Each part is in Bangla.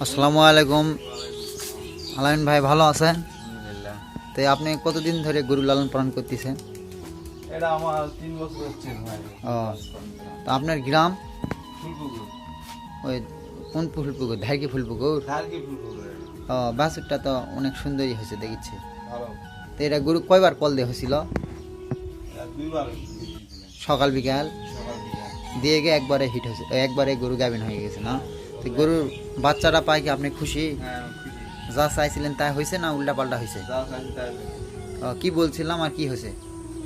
আসসালামু আলাইকুম। আলামিন ভাই ভালো আছেন? আলহামদুলিল্লাহ। তো আপনি কতদিন ধরে গরু লালন পালন করতেছেন? এটা আমার 3 বছর হচ্ছে ভাই। ও, তো আপনার গ্রাম ফুলপুকুর। ওই কোন ফুলপুকুর? ধারকি ফুলপুকুর। ধারকি ফুলপুকুর। ও, বাছুরটা তো অনেক সুন্দরই হয়েছে দেখছি। ভালো। তো এটা গরু কয়বার কল দেওয়া হয়েছিল? এটা 2 বার দিয়েছিলেন। সকাল বিকাল সকাল বিকাল। দিয়ে গিয়ে একবারে হিট হয়েছে, একবারে গরু গাভিন হয়ে গেছে না? তো গরুর বাচ্চাটা পাই কি আপনি খুশি? হ্যাঁ, খুশি। যা চাইছিলেন তাই হয়েছে না উল্টা পাল্টা হয়েছে? যা চাইছি তাই হয়েছে। কি বলছিলাম আর কি হয়েছে?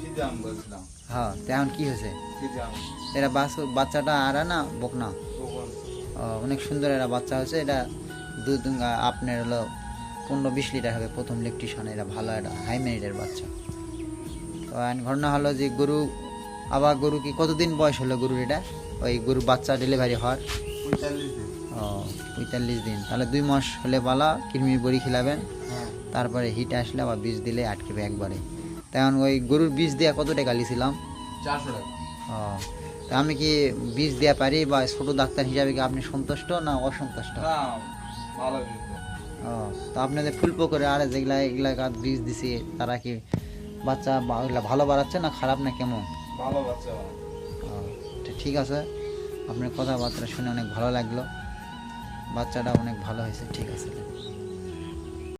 সিজাম বলছিলাম। হ্যাঁ, তেমন কি হয়েছে? সিজাম। এটা বাচ্চাটা আরা না বকনা? কখন? অনেক সুন্দর একটা বাচ্চা হয়েছে। এটা দুধ আপনার হলো 15-20 লিটার হবে প্রথম লেকটিশন। এটা ভালো একটা হাই মিনিটের বাচ্চা। তো ঘটনা হলো যে গরু আবার গরু কি কতদিন বয়স হলো গরুর? এটা ওই গরু বাচ্চা ডেলিভারি হওয়ার 45 দিন। 45 দিন। তাহলে 2 মাস হলে বালা কৃমি বড়ি খিলাবেন, হ্যাঁ। তারপরে হিট আসলে আবার বীজ দিলে আটকেবে একবারে। তেমন ওই গরুর বীজ দেওয়া কত টাকা লিছিলাম? 400 টাকা। তা আমি কি বীজ দেওয়া পারি বা ছোটো ডাক্তার হিসাবে কি আপনি সন্তুষ্ট না অসন্তুষ্ট? না, ভালো কিন্তু। তো আপনাদের ফুলপুকুরে আর যেগুলা এগুলা বীজ দিছি তারা কি বাচ্চা ওগুলা ভালো বাড়াচ্ছে না খারাপ না কেমন? ভালো বাচ্চা। ঠিক আছে, আপনার কথাবার্তা শুনে অনেক ভালো লাগলো। বাচ্চাটা অনেক ভালো হয়েছে, ঠিক আছে।